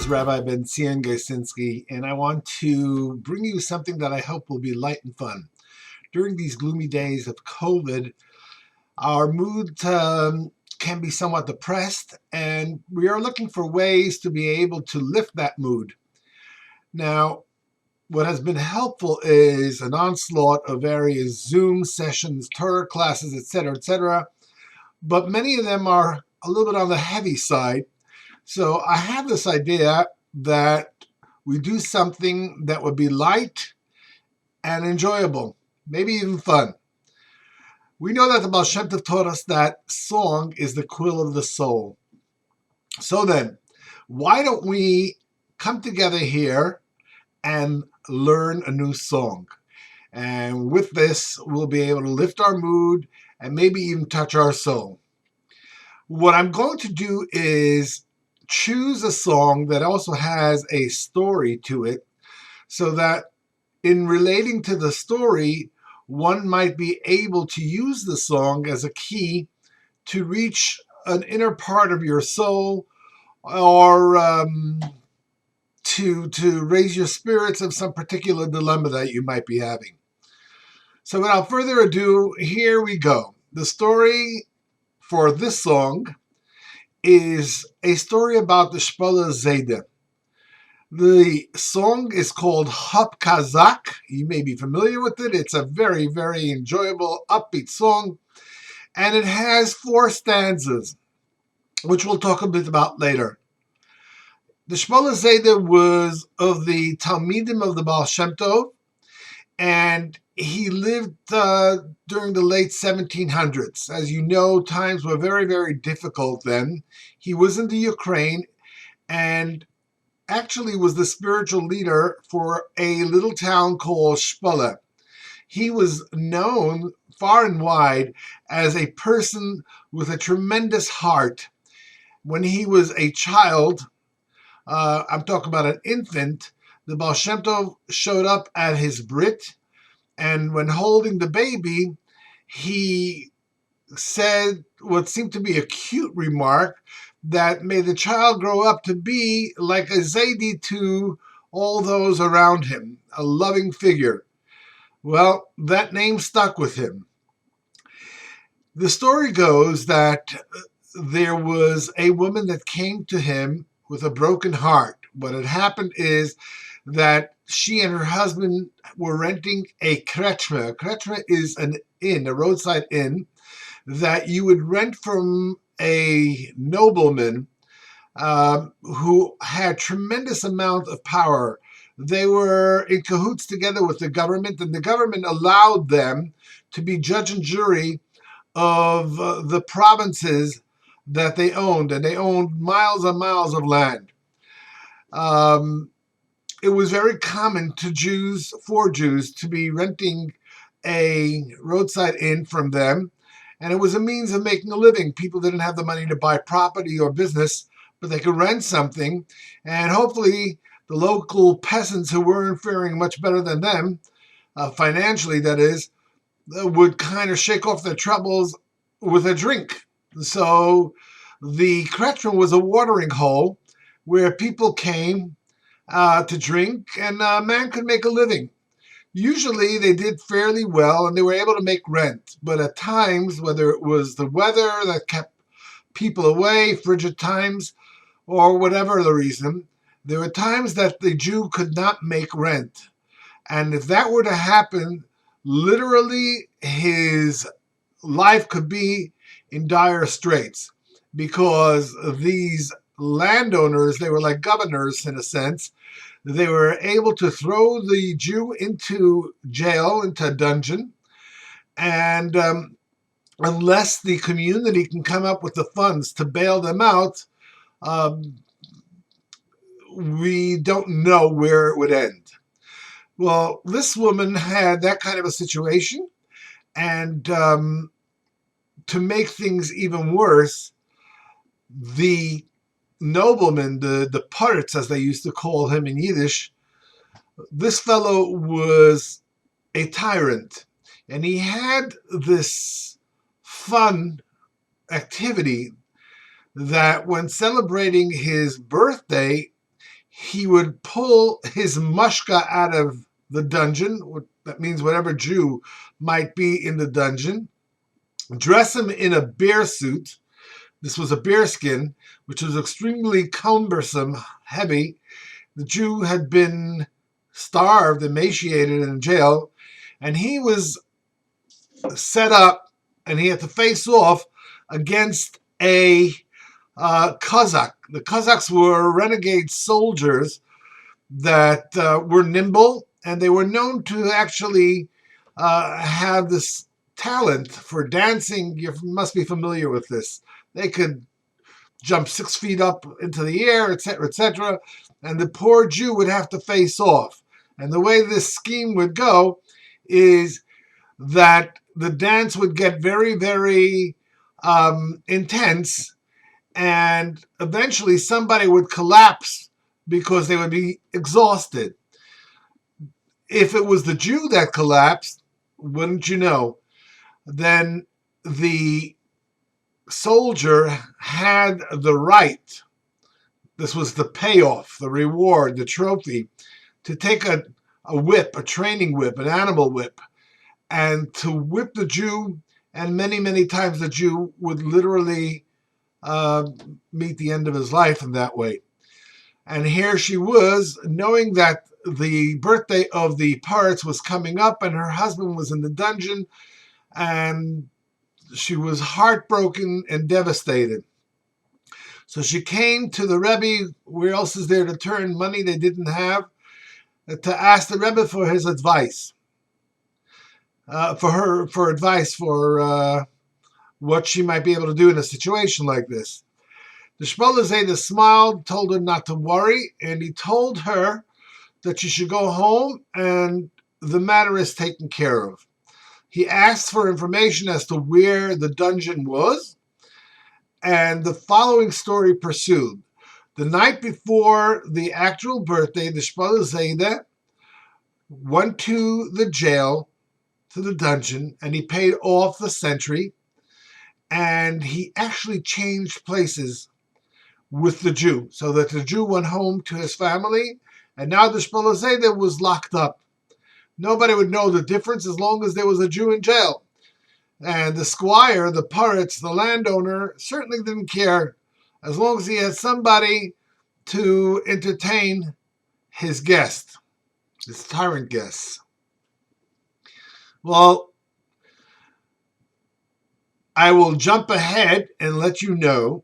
Rabbi Ben Zion Gaisinski, and I want to bring you something that I hope will be light and fun. During these gloomy days of COVID, our mood can be somewhat depressed, and we are looking for ways to be able to lift that mood. Now, what has been helpful is an onslaught of various Zoom sessions, Torah classes, etc., but many of them are a little bit on the heavy side. So I have this idea that we do something that would be light and enjoyable, maybe even fun. We know that the Baal Shem Tov taught us that song is the quill of the soul. So then, why don't we come together here and learn a new song? And with this, we'll be able to lift our mood and maybe even touch our soul. What I'm going to do is choose a song that also has a story to it, so that in relating to the story, one might be able to use the song as a key to reach an inner part of your soul, or to raise your spirits of some particular dilemma that you might be having. So without further ado, here we go. The story for this song is a story about the Shpole Zaide. The song is called Russian Kozak. You may be familiar with it. It's a very, very enjoyable, upbeat song. And it has 4 stanzas, which we'll talk a bit about later. The Shpole Zaide was of the Talmidim of the Baal Shem Tov, and he lived during the late 1700s. As you know, times were very, very difficult then. He was in the Ukraine and actually was the spiritual leader for a little town called Shpole. He was known far and wide as a person with a tremendous heart. When he was a child, I'm talking about an infant, the Baal Shem Tov showed up at his Brit, and when holding the baby, he said what seemed to be a cute remark, that may the child grow up to be like a Zaide to all those around him, a loving figure. Well, that name stuck with him. The story goes that there was a woman that came to him with a broken heart. What had happened is that she and her husband were renting a krechma. A krechma is an inn, a roadside inn, that you would rent from a nobleman who had tremendous amount of power. They were in cahoots together with the government, and the government allowed them to be judge and jury of the provinces that they owned, and they owned miles and miles of land. It was very common for Jews to be renting a roadside inn from them, and it was a means of making a living. People didn't have the money to buy property or business, but they could rent something, and hopefully the local peasants who weren't faring much better than them, financially that is, would kind of shake off their troubles with a drink. So the Kretchen was a watering hole where people came to drink, and a man could make a living. Usually they did fairly well and they were able to make rent, but at times, whether it was the weather that kept people away, frigid times, or whatever the reason, there were times that the Jew could not make rent. And if that were to happen, literally his life could be in dire straits, because these landowners, they were like governors in a sense. They were able to throw the Jew into jail, into a dungeon, and unless the community can come up with the funds to bail them out, we don't know where it would end. Well, this woman had that kind of a situation, and to make things even worse, the nobleman, the pirates as they used to call him in Yiddish, this fellow was a tyrant, and he had this fun activity that when celebrating his birthday, he would pull his mushka out of the dungeon. That means whatever Jew might be in the dungeon. Dress him in a bear suit. This was a bear skin, which was extremely cumbersome, heavy. The Jew had been starved, emaciated in jail, and he was set up, and he had to face off against a Kozak. The Cossacks were renegade soldiers that were nimble, and they were known to actually have this talent for dancing. You must be familiar with this. They could jump 6 feet up into the air, etc., etc., and the poor Jew would have to face off. And the way this scheme would go is that the dance would get very, very intense, and eventually somebody would collapse because they would be exhausted. If it was the Jew that collapsed, wouldn't you know, then the soldier had the right, this was the payoff, the reward, the trophy, to take a whip, a training whip, an animal whip, and to whip the Jew, and many, many times the Jew would literally meet the end of his life in that way. And here she was, knowing that the birthday of the pirates was coming up and her husband was in the dungeon, and she was heartbroken and devastated. So she came to the Rebbe, where else is there to turn, money they didn't have, to ask the Rebbe for his advice. For advice for what she might be able to do in a situation like this. The Shpole Zaide smiled, told her not to worry, and he told her that she should go home and the matter is taken care of. He asked for information as to where the dungeon was, and the following story pursued. The night before the actual birthday, the Shpole Zaide went to the jail, to the dungeon, and he paid off the sentry, and he actually changed places with the Jew, so that the Jew went home to his family, and now the Shpole Zaide was locked up. Nobody would know the difference as long as there was a Jew in jail. And the squire, the pirates, the landowner, certainly didn't care as long as he had somebody to entertain his guest, his tyrant guests. Well, I will jump ahead and let you know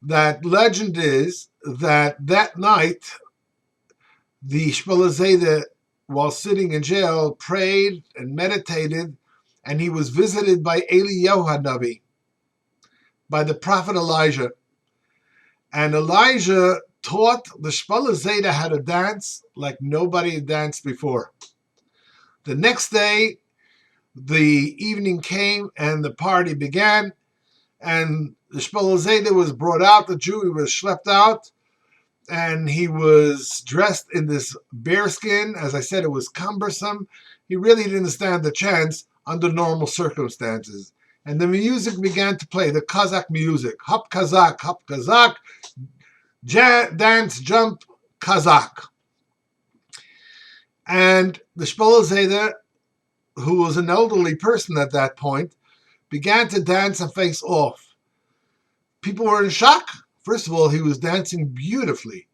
that legend is that night, the Shpole Zaide, while sitting in jail, prayed and meditated, and he was visited by Eliyahu HaNavi, by the prophet Elijah. And Elijah taught the Shpole Zaide how to dance like nobody had danced before. The next day, the evening came and the party began, and the Shpole Zaide was brought out, the Jew, he was schlepped out, and he was dressed in this bearskin. As I said, it was cumbersome. He really didn't stand a chance under normal circumstances. And the music began to play, the Kozak music. Hop Kozak, dance, jump, Kozak. And the Shpole Zaide, who was an elderly person at that point, began to dance and face off. People were in shock. First of all, he was dancing beautifully,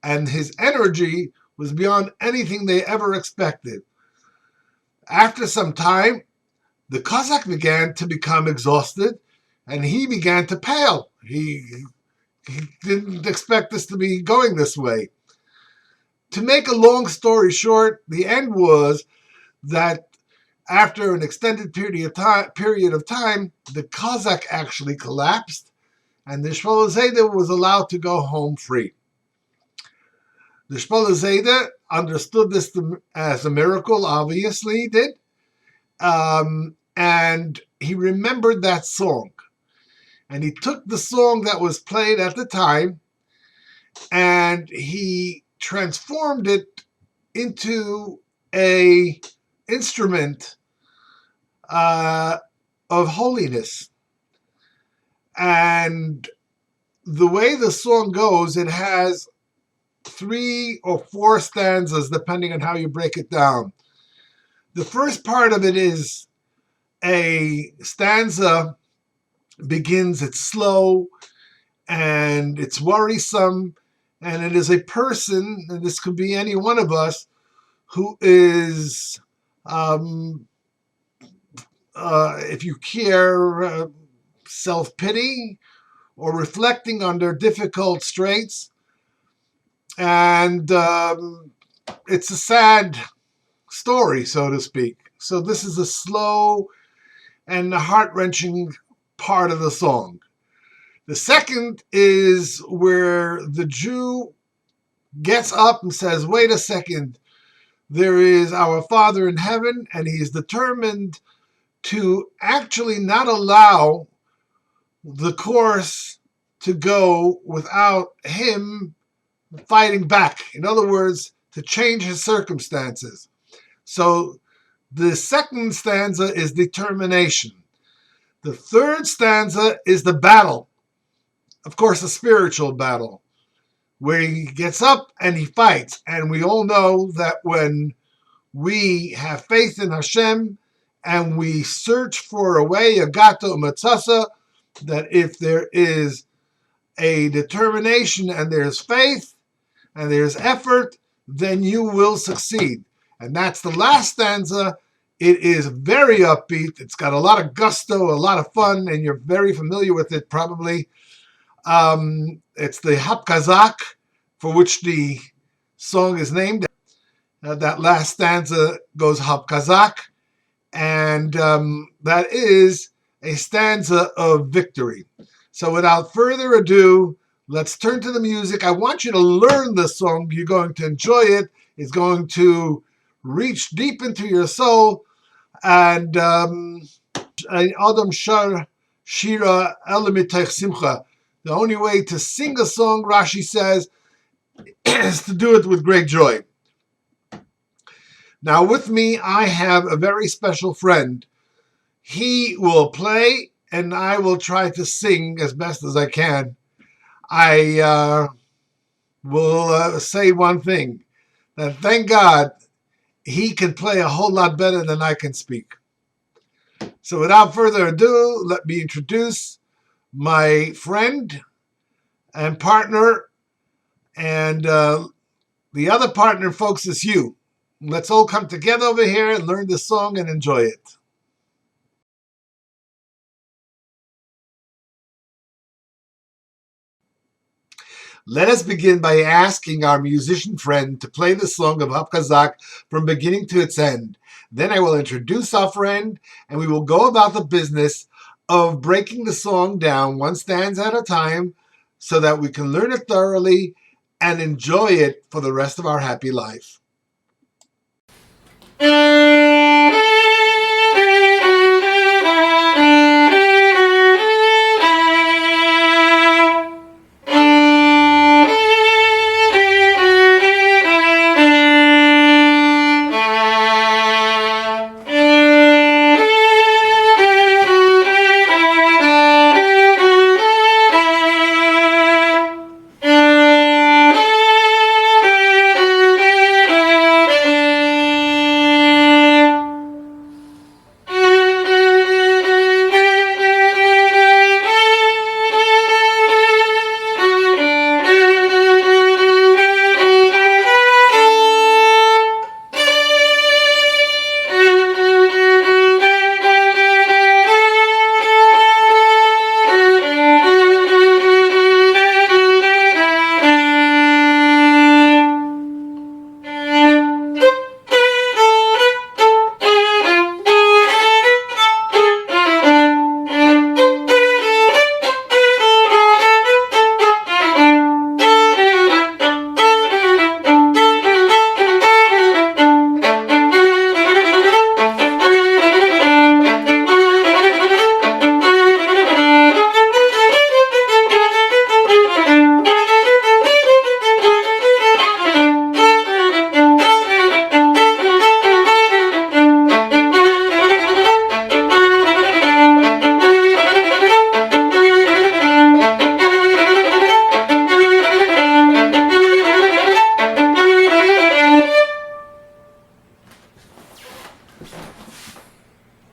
and his energy was beyond anything they ever expected. After some time, the Kozak began to become exhausted, and he began to pale. He didn't expect this to be going this way. To make a long story short, the end was that after an extended period of time, the Kozak actually collapsed, and the Shpole Zaide was allowed to go home free. The Shpole Zaide understood this as a miracle, obviously he did, and he remembered that song. And he took the song that was played at the time, and he transformed it into an instrument of holiness. And the way the song goes, it has 3 or 4 stanzas, depending on how you break it down. The first part of it is a stanza begins, it's slow and it's worrisome, and it is a person, and this could be any one of us, who is, if you care, self-pity or reflecting under difficult straits. And it's a sad story, so to speak. So this is a slow and heart-wrenching part of the song. The second is where the Jew gets up and says, wait a second, there is our Father in heaven, and he is determined to actually not allow the course to go without him fighting back. In other words, to change his circumstances. So the second stanza is determination. The third stanza is the battle. Of course, a spiritual battle, where he gets up and he fights. And we all know that when we have faith in Hashem and we search for a way, a gato matzasa, that if there is a determination and there's faith and there's effort, then you will succeed. And that's the last stanza. It is very upbeat. It's got a lot of gusto, a lot of fun, and you're very familiar with it probably. It's the Kozak, for which the song is named. That last stanza goes Kozak, and that is a stanza of victory. So without further ado, let's turn to the music. I want you to learn this song. You're going to enjoy it. It's going to reach deep into your soul. And Adam Shar Shira Elamitech Simcha. The only way to sing a song, Rashi says, is to do it with great joy. Now with me, I have a very special friend. He will play, and I will try to sing as best as I can. I will say one thing, that thank God he can play a whole lot better than I can speak. So without further ado, let me introduce my friend and partner, and the other partner, folks, is you. Let's all come together over here and learn the song and enjoy it. Let us begin by asking our musician friend to play the song of Kozak from beginning to its end. Then I will introduce our friend, and we will go about the business of breaking the song down one stanza at a time so that we can learn it thoroughly and enjoy it for the rest of our happy life.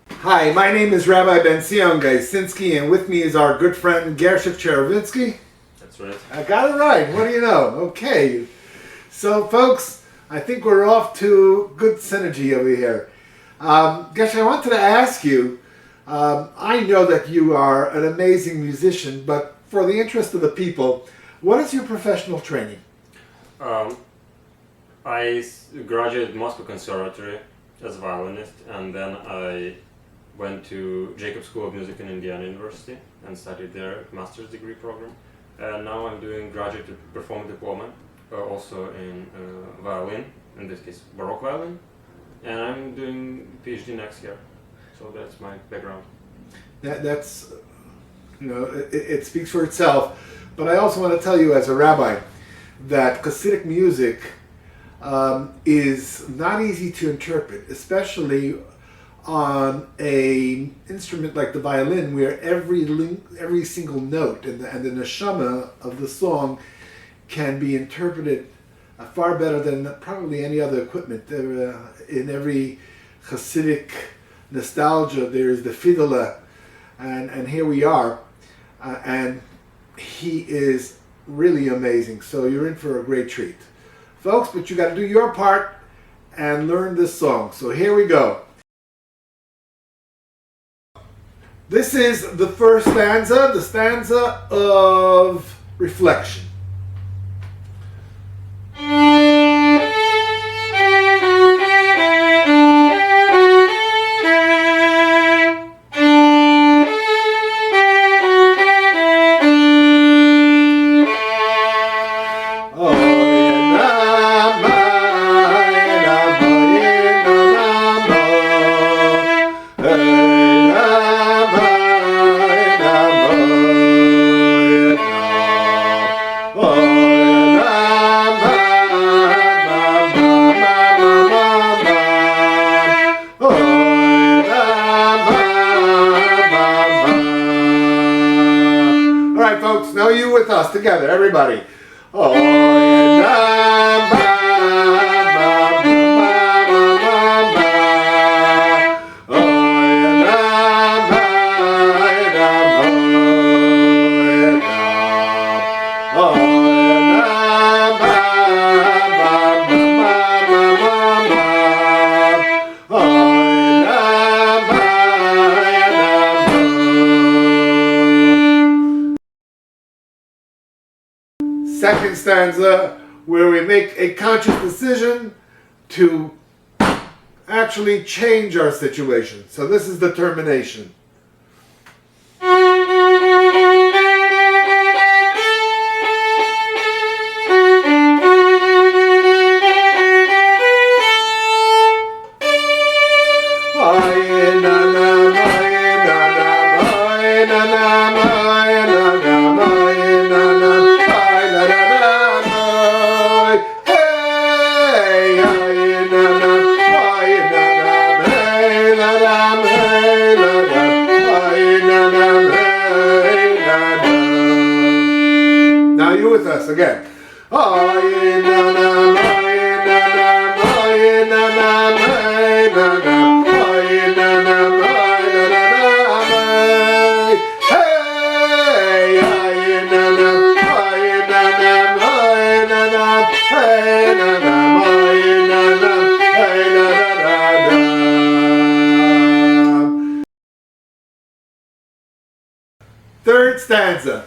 Hi, my name is Rabbi Ben Sion Gaisinski, and with me is our good friend Gershik Cherovinsky. That's right. I got it right. What do you know? Okay. So, folks, I think we're off to good synergy over here. Gershik, I wanted to ask you, I know that you are an amazing musician, but for the interest of the people, what is your professional training? I graduated Moscow Conservatory as a violinist, and then I went to Jacob School of Music in Indiana University and studied their master's degree program. And now I'm doing graduate performing diploma, also in violin, in this case Baroque violin, and I'm doing PhD next year. So that's my background. That's, it speaks for itself. But I also want to tell you as a rabbi that Hasidic music is not easy to interpret, especially on a instrument like the violin, where every single note and the neshama of the song can be interpreted far better than probably any other equipment. In every Hasidic nostalgia, there is the fiddler, and here we are, and he is really amazing. So you're in for a great treat, folks. But you got to do your part and learn this song. So here we go. This is the first stanza, the stanza of reflection. Folks, now you with us together, everybody. Oh, second stanza, where we make a conscious decision to actually change our situation. So this is the termination. Now you with us again. Third stanza.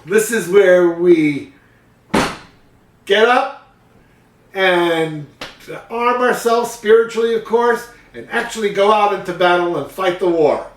This is where we get up and arm ourselves spiritually, of course, and actually go out into battle and fight the war.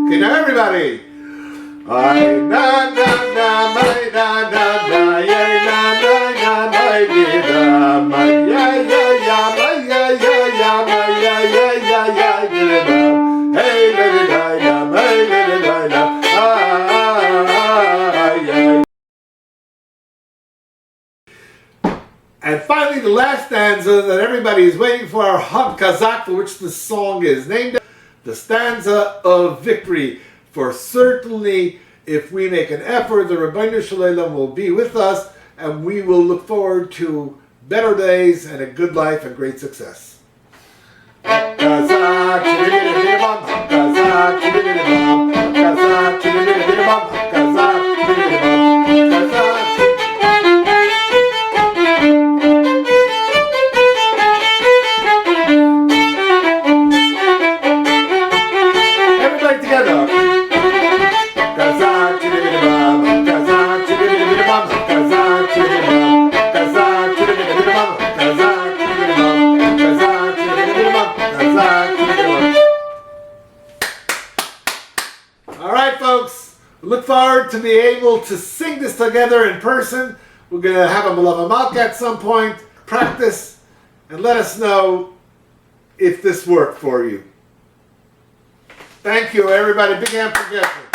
Okay, now everybody. And finally, the last stanza that everybody is waiting for, our Russian Kozak, for which the song is named, the stanza of victory. For certainly, if we make an effort, the Ribbono Shel Olam will be with us, and we will look forward to better days and a good life and great success. Everybody together. All right, folks. We look forward to be able to sing this together in person. We're going to have a Malava Malka at some point, practice, and let us know if this worked for you. Thank you, everybody. Big hand for Gesher.